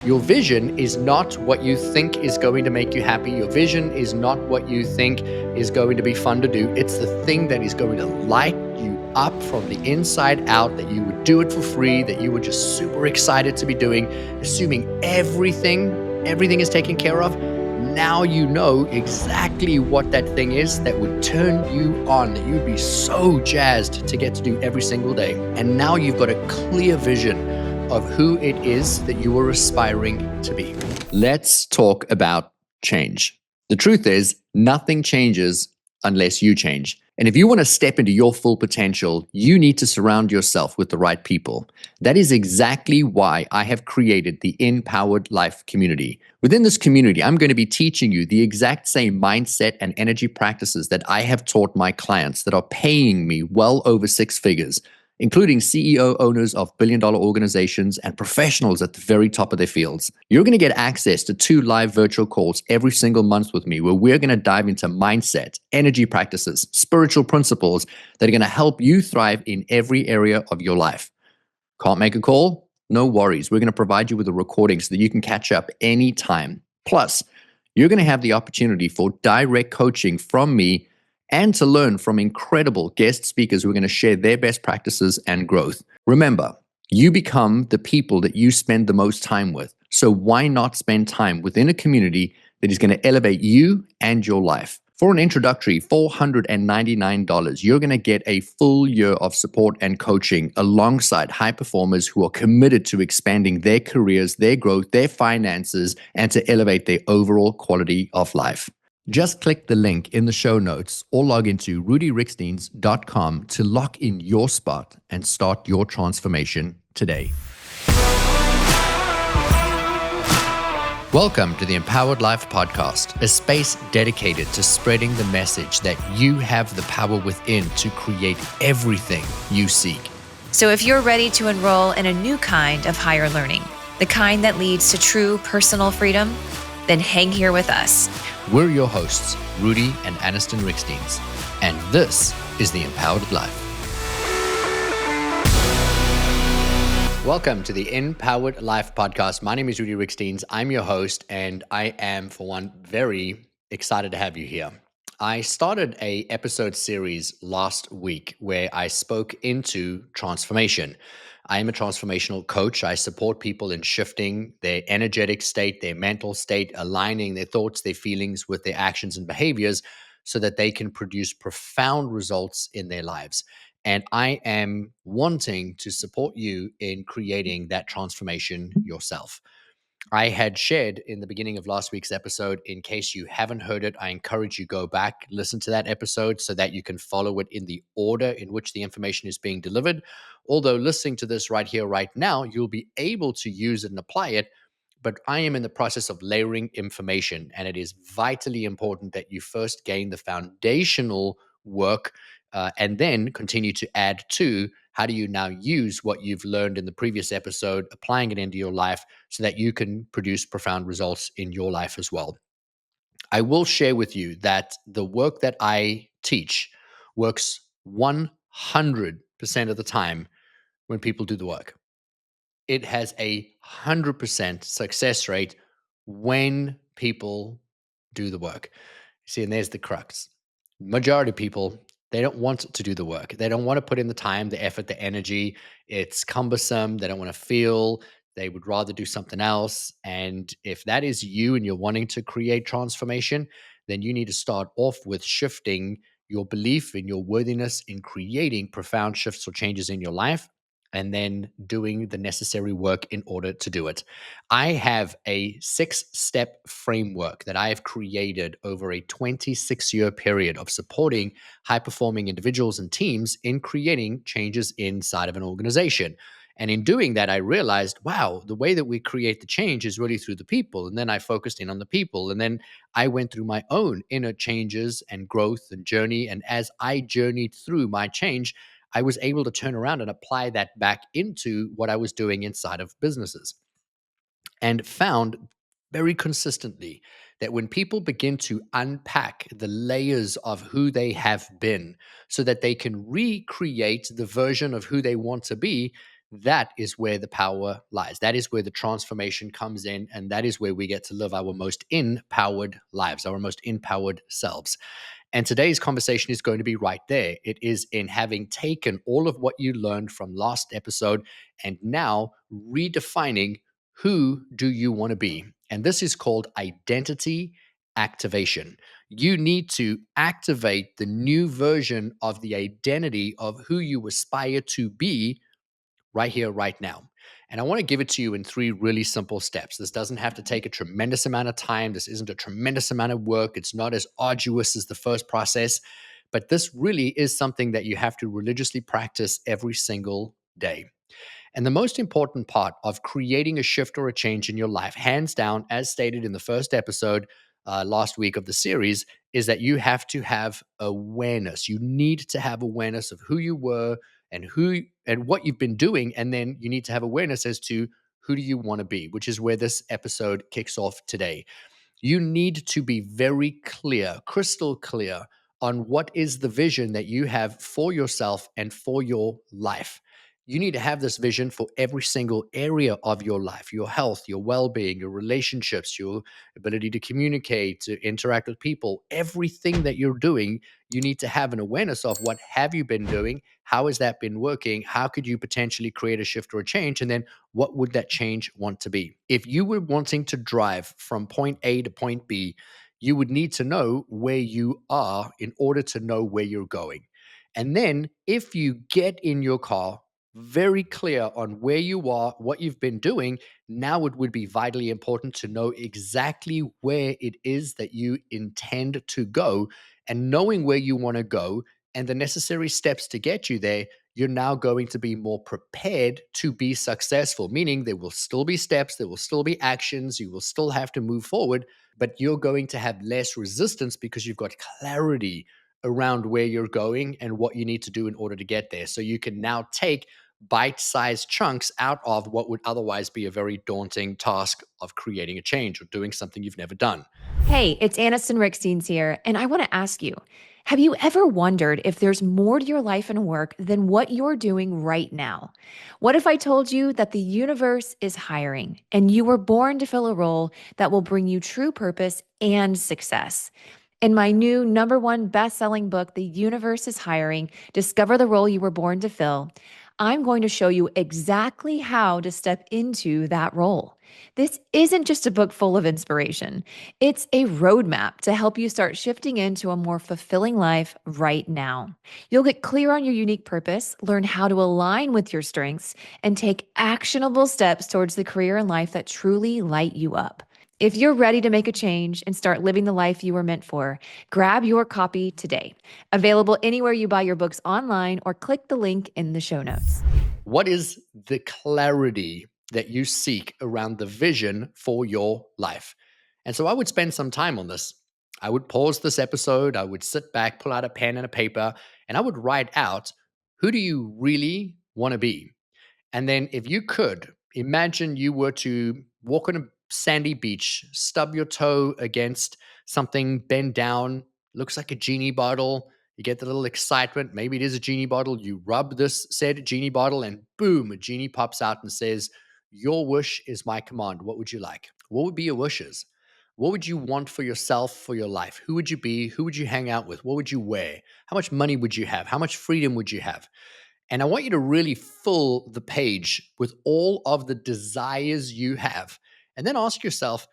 Your vision is not what you think is going to make you happy. Your vision is not what you think is going to be fun to do. It's the thing that is going to light you up from the inside out, that you would do it for free, that you were just super excited to be doing, assuming everything is taken care of. Now you know exactly what that thing is that would turn you on, that you'd be so jazzed to get to do every single day. And now you've got a clear vision of who it is that you are aspiring to be. Let's talk about change. The truth is, nothing changes unless you change. And if you want to step into your full potential, you need to surround yourself with the right people. That is exactly why I have created the Empowered Life community. Within this community, I'm going to be teaching you the exact same mindset and energy practices that I have taught my clients that are paying me well over six figures, including CEO owners of billion-dollar organizations and professionals at the very top of their fields. You're going to get access to 2 live virtual calls every single month with me, where we're going to dive into mindset, energy practices, spiritual principles that are going to help you thrive in every area of your life. Can't make a call? No worries. We're going to provide you with a recording so that you can catch up anytime. Plus, you're going to have the opportunity for direct coaching from me and to learn from incredible guest speakers who are going to share their best practices and growth. Remember, you become the people that you spend the most time with. So why not spend time within a community that is going to elevate you and your life? For an introductory $499, you're going to get a full year of support and coaching alongside high performers who are committed to expanding their careers, their growth, their finances, and to elevate their overall quality of life. Just click the link in the show notes or log into rudyriekstins.com to lock in your spot and start your transformation today. Welcome to the Empowered Life Podcast, a space dedicated to spreading the message that you have the power within to create everything you seek. So if you're ready to enroll in a new kind of higher learning, the kind that leads to true personal freedom, then hang here with us. We're your hosts, Rudi and Aniston Riekstins, and this is the Empowered Life. Welcome to the Empowered Life Podcast. My name is Rudi Riekstins. I'm your host, and I am, for one, very excited to have you here. I started an episode series last week where I spoke into transformation. I am a transformational coach. I support people in shifting their energetic state, their mental state, aligning their thoughts, their feelings with their actions and behaviors so that they can produce profound results in their lives. And I am wanting to support you in creating that transformation yourself. I had shared in the beginning of last week's episode. In case you haven't heard it, I encourage you go back, listen to that episode so that you can follow it in the order in which the information is being delivered. Although listening to this right here, right now, you'll be able to use it and apply it. But I am in the process of layering information, and it is vitally important that you first gain the foundational work and then continue to add to how do you now use what you've learned in the previous episode, applying it into your life so that you can produce profound results in your life as well. I will share with you that the work that I teach works 100% of the time when people do the work. It has a 100% success rate when people do the work. See, and there's the crux. Majority of people, they don't want to do the work. They don't want to put in the time, the effort, the energy. It's cumbersome. They don't want to feel. They would rather do something else. And if that is you and you're wanting to create transformation, then you need to start off with shifting your belief in your worthiness in creating profound shifts or changes in your life, and then doing the necessary work in order to do it. I have a 6-step framework that I have created over a 26-year period of supporting high-performing individuals and teams in creating changes inside of an organization. And in doing that, I realized, wow, the way that we create the change is really through the people. And then I focused in on the people. And then I went through my own inner changes and growth and journey. And as I journeyed through my change, I was able to turn around and apply that back into what I was doing inside of businesses, and found very consistently that when people begin to unpack the layers of who they have been so that they can recreate the version of who they want to be, that is where the power lies. That is where the transformation comes in. And that is where we get to live our most empowered lives, our most empowered selves. And today's conversation is going to be right there. It is in having taken all of what you learned from last episode and now redefining who do you want to be. And this is called identity activation. You need to activate the new version of the identity of who you aspire to be right here, right now. And I want to give it to you in three really simple steps. This doesn't have to take a tremendous amount of time. This isn't a tremendous amount of work. It's not as arduous as the first process, but this really is something that you have to religiously practice every single day. And the most important part of creating a shift or a change in your life, hands down, as stated in the first episode last week of the series, is that you have to have awareness. You need to have awareness of who you were and who and what you've been doing. And then you need to have awareness as to who do you want to be, which is where this episode kicks off today. You need to be very clear, crystal clear on what is the vision that you have for yourself and for your life. You need to have this vision for every single area of your life, your health, your well being, your relationships, your ability to communicate, to interact with people, everything that you're doing. You need to have an awareness of what have you been doing? How has that been working? How could you potentially create a shift or a change? And then what would that change want to be? If you were wanting to drive from point A to point B, you would need to know where you are in order to know where you're going. And then if you get in your car, very clear on where you are, what you've been doing, now it would be vitally important to know exactly where it is that you intend to go. And knowing where you want to go and the necessary steps to get you there, you're now going to be more prepared to be successful, meaning there will still be steps, there will still be actions, you will still have to move forward, but you're going to have less resistance because you've got clarity around where you're going and what you need to do in order to get there. So you can now take bite sized chunks out of what would otherwise be a very daunting task of creating a change or doing something you've never done. Hey, it's Aniston Riekstins here, and I want to ask you, have you ever wondered if there's more to your life and work than what you're doing right now? What if I told you that the universe is hiring and you were born to fill a role that will bring you true purpose and success? In my new number one best-selling book, The Universe is Hiring, Discover the Role You Were Born to Fill, I'm going to show you exactly how to step into that role. This isn't just a book full of inspiration. It's a roadmap to help you start shifting into a more fulfilling life right now. You'll get clear on your unique purpose, learn how to align with your strengths, and take actionable steps towards the career and life that truly light you up. If you're ready to make a change and start living the life you were meant for, grab your copy today. Available anywhere you buy your books online or click the link in the show notes. What is the clarity that you seek around the vision for your life? And so I would spend some time on this. I would pause this episode, I would sit back, pull out a pen and a paper, and I would write out, who do you really want to be? And then, if you could, imagine you were to walk on a sandy beach, stub your toe against something, bend down, looks like a genie bottle. You get the little excitement. Maybe it is a genie bottle. You rub this said genie bottle, and boom, a genie pops out and says, "Your wish is my command. What would you like?" What would be your wishes? What would you want for yourself, for your life? Who would you be? Who would you hang out with? What would you wear? How much money would you have? How much freedom would you have? And I want you to really fill the page with all of the desires you have. And then ask yourself,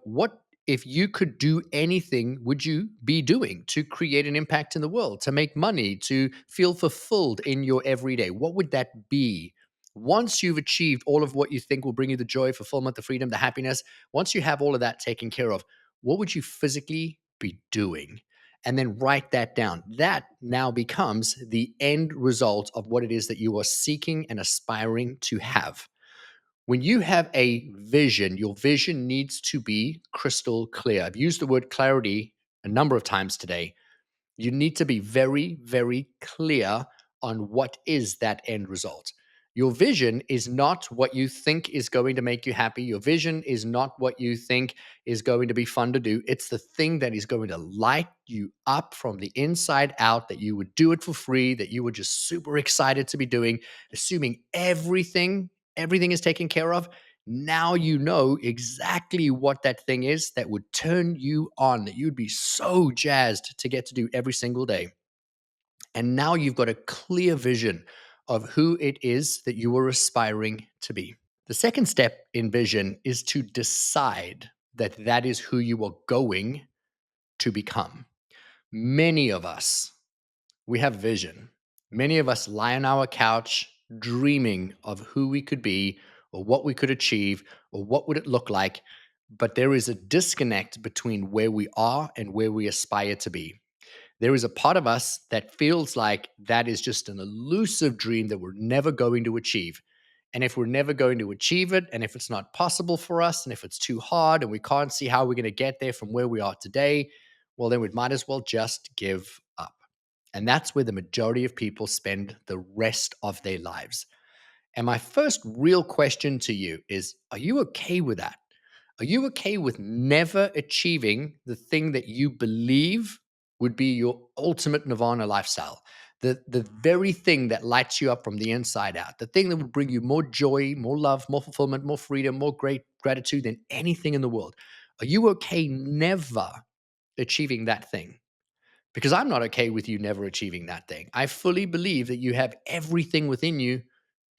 what if you could do anything would you be doing to create an impact in the world, to make money, to feel fulfilled in your everyday? What would that be? Once you've achieved all of what you think will bring you the joy, fulfillment, the freedom, the happiness, once you have all of that taken care of, what would you physically be doing? And then write that down. That now becomes the end result of what it is that you are seeking and aspiring to have. When you have a vision, your vision needs to be crystal clear. I've used the word clarity a number of times today. You need to be very, very clear on what is that end result. Your vision is not what you think is going to make you happy. Your vision is not what you think is going to be fun to do. It's the thing that is going to light you up from the inside out, that you would do it for free, that you were just super excited to be doing, assuming everything is taken care of. Now you know exactly what that thing is that would turn you on, that you'd be so jazzed to get to do every single day. And now you've got a clear vision of who it is that you are aspiring to be. The second step in vision is to decide that that is who you are going to become. Many of us, we have vision. Many of us lie on our couch dreaming of who we could be or what we could achieve or what would it look like, but there is a disconnect between where we are and where we aspire to be. There is a part of us that feels like that is just an elusive dream that we're never going to achieve. And if we're never going to achieve it, and if it's not possible for us, and if it's too hard, and we can't see how we're going to get there from where we are today, well, then we might as well just give up. And that's where the majority of people spend the rest of their lives. And my first real question to you is, are you okay with that? Are you okay with never achieving the thing that you believe would be your ultimate nirvana lifestyle? The very thing that lights you up from the inside out, the thing that would bring you more joy, more love, more fulfillment, more freedom, more great gratitude than anything in the world. Are you okay never achieving that thing? Because I'm not okay with you never achieving that thing. I fully believe that you have everything within you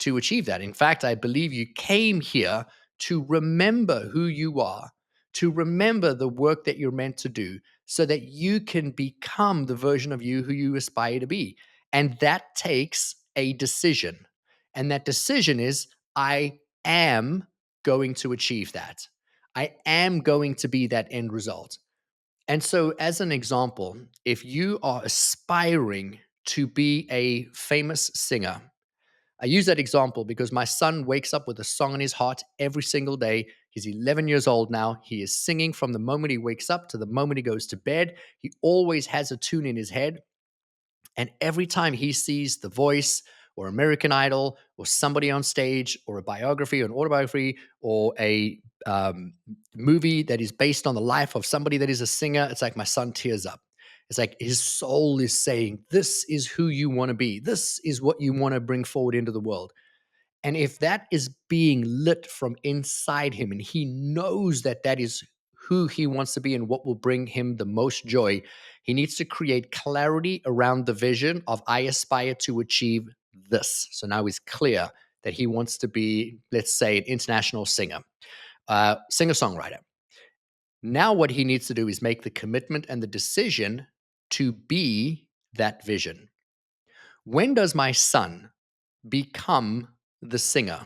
to achieve that. In fact, I believe you came here to remember who you are, to remember the work that you're meant to do, so that you can become the version of you who you aspire to be. And that takes a decision. And that decision is, I am going to achieve that. I am going to be that end result. And so, as an example, if you are aspiring to be a famous singer, I use that example because my son wakes up with a song in his heart every single day. He's 11 years old now. He is singing from the moment he wakes up to the moment he goes to bed. He always has a tune in his head. And every time he sees The Voice or American Idol or somebody on stage or a biography or an autobiography or a movie that is based on the life of somebody that is a singer, it's like my son tears up. It's like his soul is saying, this is who you want to be. This is what you want to bring forward into the world. And if that is being lit from inside him and he knows that that is who he wants to be and what will bring him the most joy, he needs to create clarity around the vision of I aspire to achieve this. So now he's clear that he wants to be, let's say, an international singer, singer songwriter. Now, what he needs to do is make the commitment and the decision to be that vision. When does my son become the singer?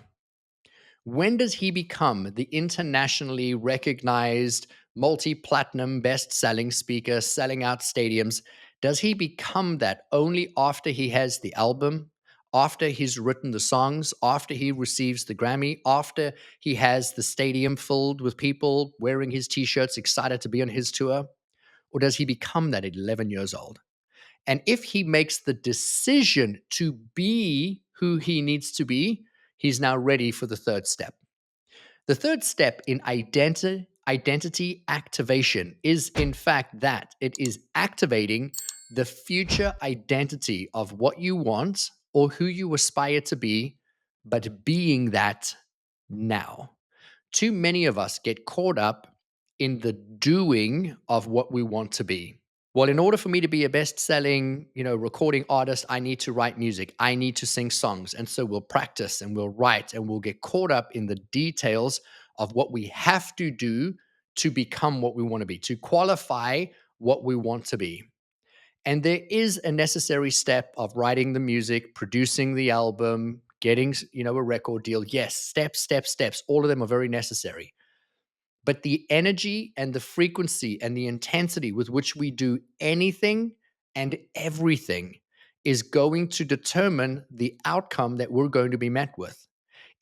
When does he become the internationally recognized multi platinum best selling speaker selling out stadiums? Does he become that only after he has the album, after he's written the songs, after he receives the Grammy, after he has the stadium filled with people wearing his t shirts, excited to be on his tour? Or does he become that at 11 years old? And if he makes the decision to be who he needs to be, he's now ready for the third step. The third step in identity activation is, in fact, that it is activating the future identity of what you want or who you aspire to be, but being that now. Too many of us get caught up in the doing of what we want to be. Well, in order for me to be a best-selling, recording artist, I need to write music. I need to sing songs. And so we'll practice and we'll write and we'll get caught up in the details of what we have to do to become what we want to be, to qualify what we want to be. And there is a necessary step of writing the music, producing the album, getting, a record deal. Yes, steps, steps, steps. All of them are very necessary. But the energy and the frequency and the intensity with which we do anything and everything is going to determine the outcome that we're going to be met with.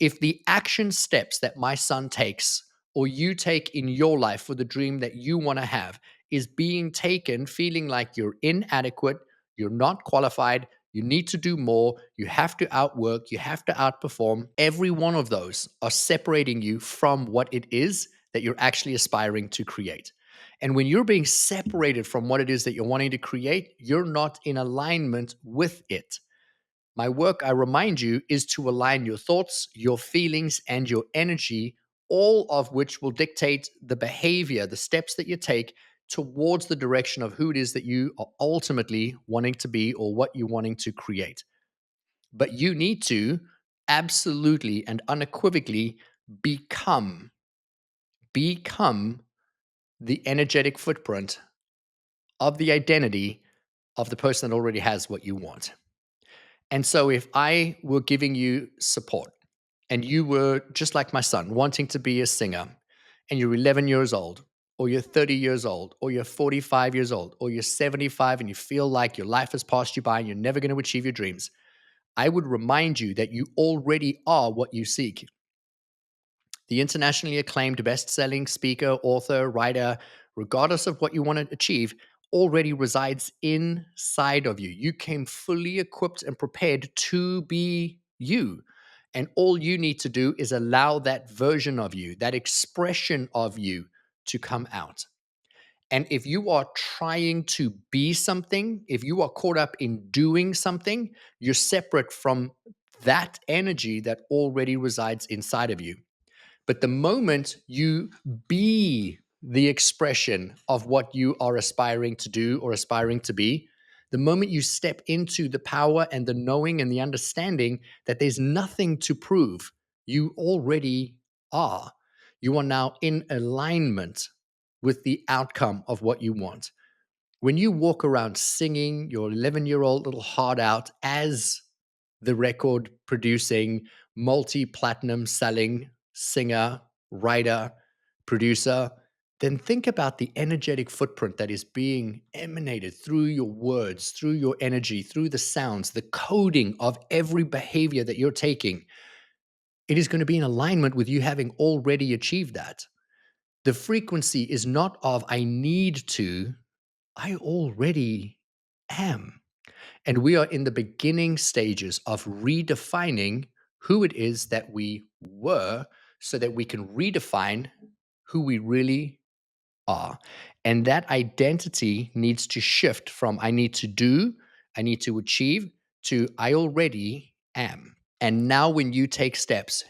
If the action steps that my son takes or you take in your life for the dream that you want to have is being taken feeling like you're inadequate, you're not qualified, You need to do more. You have to outwork. You have to outperform. Every one of those are separating you from what it is that you're actually aspiring to create. And when you're being separated from what it is that you're wanting to create, you're not in alignment with it. My work, I remind you, is to align your thoughts, your feelings, and your energy, all of which will dictate the behavior, the steps that you take towards the direction of who it is that you are ultimately wanting to be or what you're wanting to create. But you need to absolutely and unequivocally become become the energetic footprint of the identity of the person that already has what you want. And so if I were giving you support and you were just like my son, wanting to be a singer, and you're 11 years old, or you're 30 years old, or you're 45 years old, or you're 75 and you feel like your life has passed you by and you're never going to achieve your dreams, I would remind you that you already are what you seek. The internationally acclaimed best-selling speaker, author, writer, regardless of what you want to achieve, already resides inside of you. You came fully equipped and prepared to be you. And all you need to do is allow that version of you, that expression of you to come out. And if you are trying to be something, if you are caught up in doing something, you're separate from that energy that already resides inside of you. But the moment you be the expression of what you are aspiring to do or aspiring to be, the moment you step into the power and the knowing and the understanding that there's nothing to prove, you already are. You are now in alignment with the outcome of what you want. When you walk around singing your 11-year-old little heart out as the record producing, multi platinum selling singer, writer, producer, then think about the energetic footprint that is being emanated through your words, through your energy, through the sounds, the coding of every behavior that you're taking. It is going to be in alignment with you having already achieved that. The frequency is not of I need to, I already am. And we are in the beginning stages of redefining who it is that we were so that we can redefine who we really are. And that identity needs to shift from I need to do, I need to achieve, to I already am. And now, when you take steps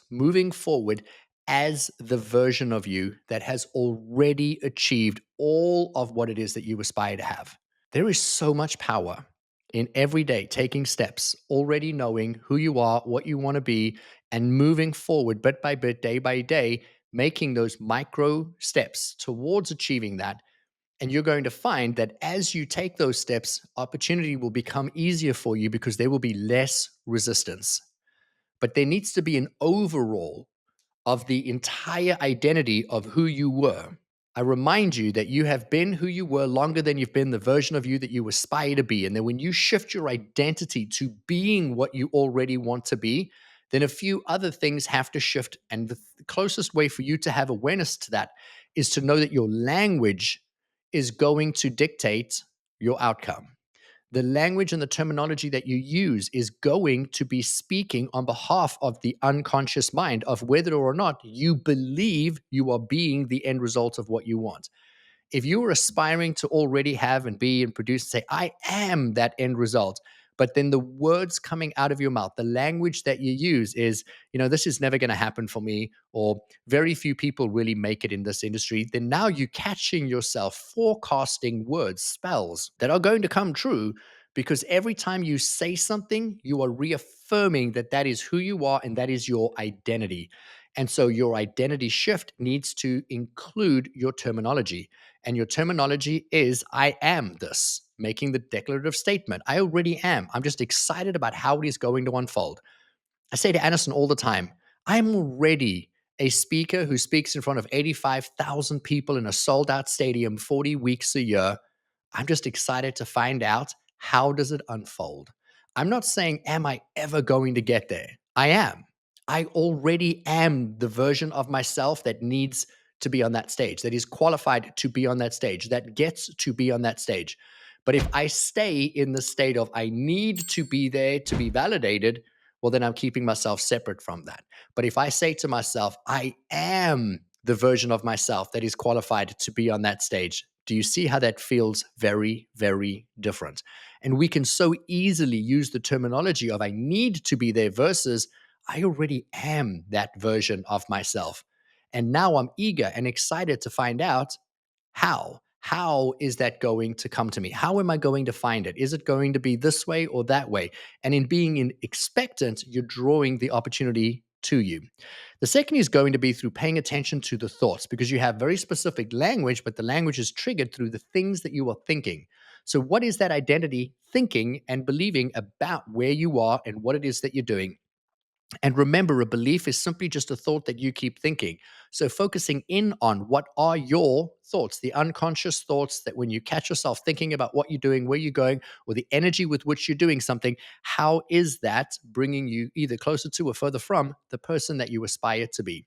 moving forward as the version of you that has already achieved all of what it is that you aspire to have. There is so much power in every day taking steps, already knowing who you are, what you want to be, and moving forward bit by bit, day by day, making those micro steps towards achieving that. And you're going to find that as you take those steps, opportunity will become easier for you because there will be less resistance. But there needs to be an overall of the entire identity of who you were. I remind you that you have been who you were longer than you've been the version of you that you aspire to be. And then when you shift your identity to being what you already want to be, then a few other things have to shift. And the closest way for you to have awareness to that is to know that your language is going to dictate your outcome. The language and the terminology that you use is going to be speaking on behalf of the unconscious mind of whether or not you believe you are being the end result of what you want. If you are aspiring to already have and be and produce and say, I am that end result, but then the words coming out of your mouth, the language that you use is, this is never going to happen for me, or very few people really make it in this industry, then now you're catching yourself forecasting words, spells that are going to come true because every time you say something, you are reaffirming that that is who you are and that is your identity. And so your identity shift needs to include your terminology. And your terminology is I am this, making the declarative statement. I already am. I'm just excited about how it is going to unfold. I say to Anderson all the time, I'm already a speaker who speaks in front of 85,000 people in a sold out stadium 40 weeks a year. I'm just excited to find out how does it unfold. I'm not saying, am I ever going to get there? I am. I already am the version of myself that needs to be on that stage, that is qualified to be on that stage, that gets to be on that stage. But if I stay in the state of I need to be there to be validated, well, then I'm keeping myself separate from that. But if I say to myself, I am the version of myself that is qualified to be on that stage, do you see how that feels very, very different? And we can so easily use the terminology of I need to be there versus I already am that version of myself. And now I'm eager and excited to find out how. How is that going to come to me? How am I going to find it? Is it going to be this way or that way? And in being expectant, you're drawing the opportunity to you. The second is going to be through paying attention to the thoughts because you have very specific language, but the language is triggered through the things that you are thinking. So, what is that identity thinking and believing about where you are and what it is that you're doing? And remember, a belief is simply just a thought that you keep thinking. So, focusing in on what are your thoughts, the unconscious thoughts that when you catch yourself thinking about what you're doing, where you're going, or the energy with which you're doing something, how is that bringing you either closer to or further from the person that you aspire to be?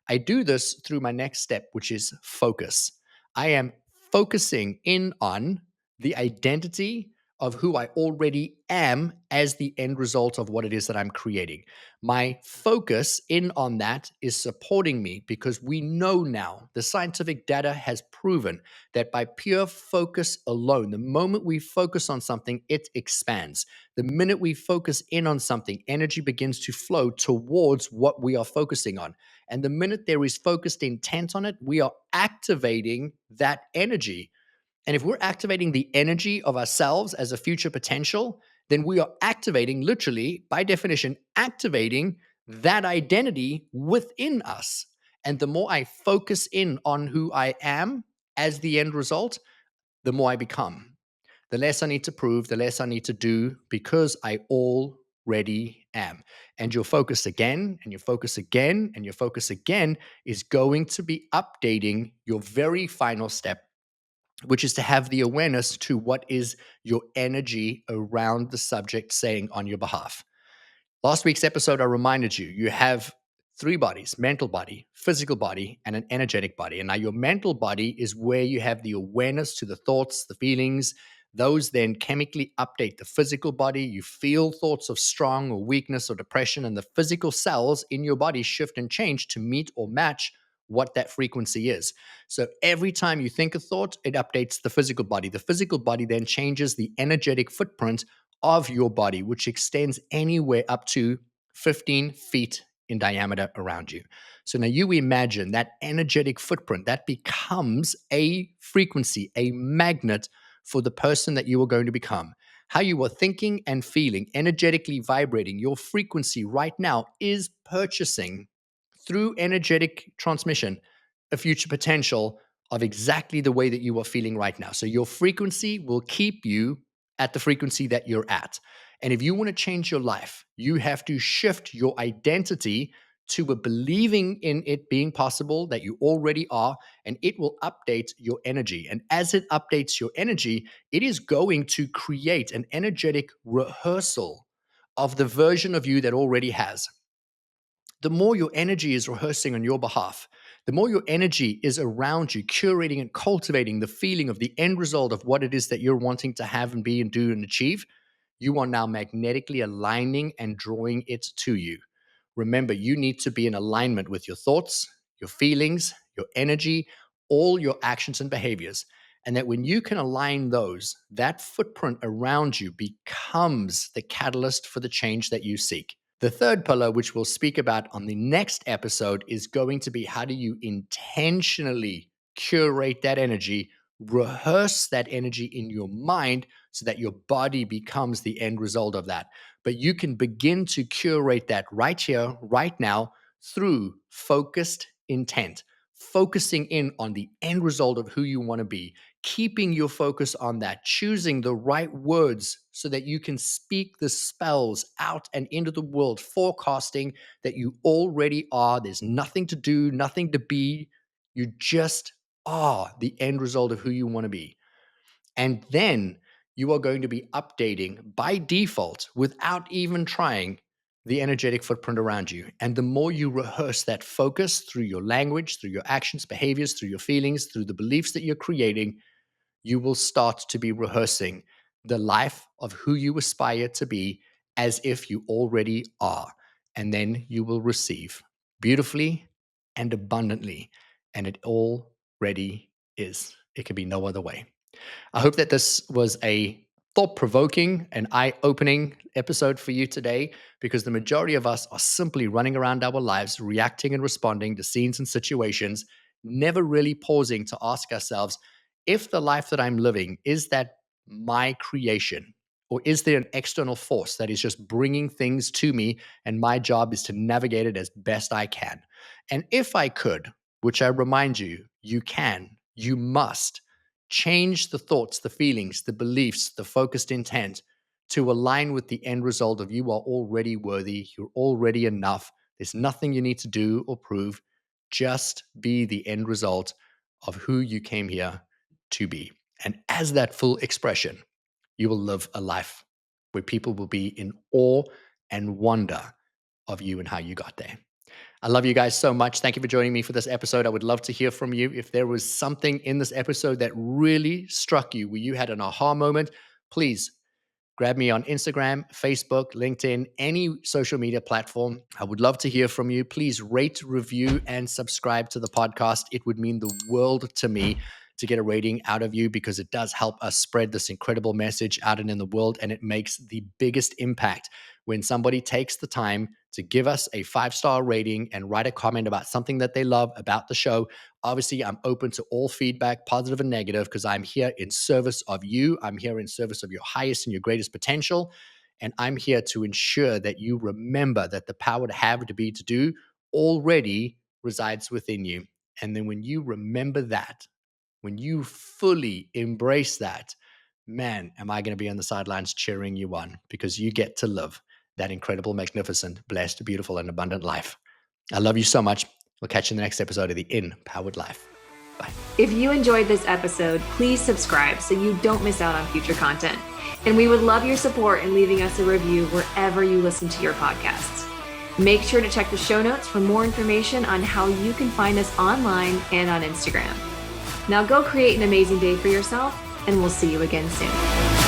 I do this through my next step, which is focus. I am focusing in on the identity of who I already am as the end result of what it is that I'm creating. My focus in on that is supporting me because we know now, the scientific data has proven that by pure focus alone, the moment we focus on something, it expands. The minute we focus in on something, energy begins to flow towards what we are focusing on. And the minute there is focused intent on it, we are activating that energy. And if we're activating the energy of ourselves as a future potential, then we are activating, literally, by definition, activating that identity within us. And the more I focus in on who I am as the end result, the more I become. The less I need to prove, the less I need to do because I already am. And your focus again, and your focus again, and your focus again is going to be updating your very final step, which is to have the awareness to what is your energy around the subject saying on your behalf. Last week's episode, I reminded you, you have three bodies: mental body, physical body, and an energetic body. And now your mental body is where you have the awareness to the thoughts, the feelings. Those then chemically update the physical body. You feel thoughts of strong or weakness or depression, and the physical cells in your body shift and change to meet or match what that frequency is. So every time you think a thought, it updates the physical body. The physical body then changes the energetic footprint of your body, which extends anywhere up to 15 feet in diameter around you. So now you imagine that energetic footprint that becomes a frequency, a magnet for the person that you are going to become. How you are thinking and feeling, energetically vibrating, your frequency right now is purchasing through energetic transmission a future potential of exactly the way that you are feeling right now. So your frequency will keep you at the frequency that you're at. And if you want to change your life, you have to shift your identity to a believing in it being possible that you already are, and it will update your energy. And as it updates your energy, it is going to create an energetic rehearsal of the version of you that already has. The more your energy is rehearsing on your behalf, the more your energy is around you, curating and cultivating the feeling of the end result of what it is that you're wanting to have and be and do and achieve, you are now magnetically aligning and drawing it to you. Remember, you need to be in alignment with your thoughts, your feelings, your energy, all your actions and behaviors. And that when you can align those, that footprint around you becomes the catalyst for the change that you seek. The third pillar, which we'll speak about on the next episode, is going to be how do you intentionally curate that energy, rehearse that energy in your mind so that your body becomes the end result of that. But you can begin to curate that right here, right now, through focused intent, focusing in on the end result of who you want to be, keeping your focus on that, choosing the right words so that you can speak the spells out and into the world, forecasting that you already are. There's nothing to do, nothing to be. You just are the end result of who you want to be. And then you are going to be updating by default without even trying the energetic footprint around you. And the more you rehearse that focus through your language, through your actions, behaviors, through your feelings, through the beliefs that you're creating, you will start to be rehearsing the life of who you aspire to be as if you already are. And then you will receive beautifully and abundantly. And it already is. It could be no other way. I hope that this was a thought provoking and eye opening episode for you today, because the majority of us are simply running around our lives, reacting and responding to scenes and situations, never really pausing to ask ourselves, if the life that I'm living, is that my creation? Or is there an external force that is just bringing things to me, and my job is to navigate it as best I can? And if I could, which I remind you, you can, you must, change the thoughts, the feelings, the beliefs, the focused intent to align with the end result of you are already worthy, you're already enough. There's nothing you need to do or prove. Just be the end result of who you came here to be. And as that full expression, you will live a life where people will be in awe and wonder of you and how you got there. I love you guys so much. Thank you for joining me for this episode. I would love to hear from you. If there was something in this episode that really struck you, where you had an aha moment, please grab me on Instagram, Facebook, LinkedIn, any social media platform. I would love to hear from you. Please rate, review, and subscribe to the podcast. It would mean the world to me to get a rating out of you, because it does help us spread this incredible message out and in the world. And it makes the biggest impact when somebody takes the time to give us a 5-star rating and write a comment about something that they love about the show. Obviously, I'm open to all feedback, positive and negative, because I'm here in service of you. I'm here in service of your highest and your greatest potential. And I'm here to ensure that you remember that the power to have, to be, to do already resides within you. And then when you remember that, when you fully embrace that, man, am I going to be on the sidelines cheering you on, because you get to live that incredible, magnificent, blessed, beautiful, and abundant life. I love you so much. We'll catch you in the next episode of The Empowered Life. Bye. If you enjoyed this episode, please subscribe so you don't miss out on future content. And we would love your support in leaving us a review wherever you listen to your podcasts. Make sure to check the show notes for more information on how you can find us online and on Instagram. Now go create an amazing day for yourself, and we'll see you again soon.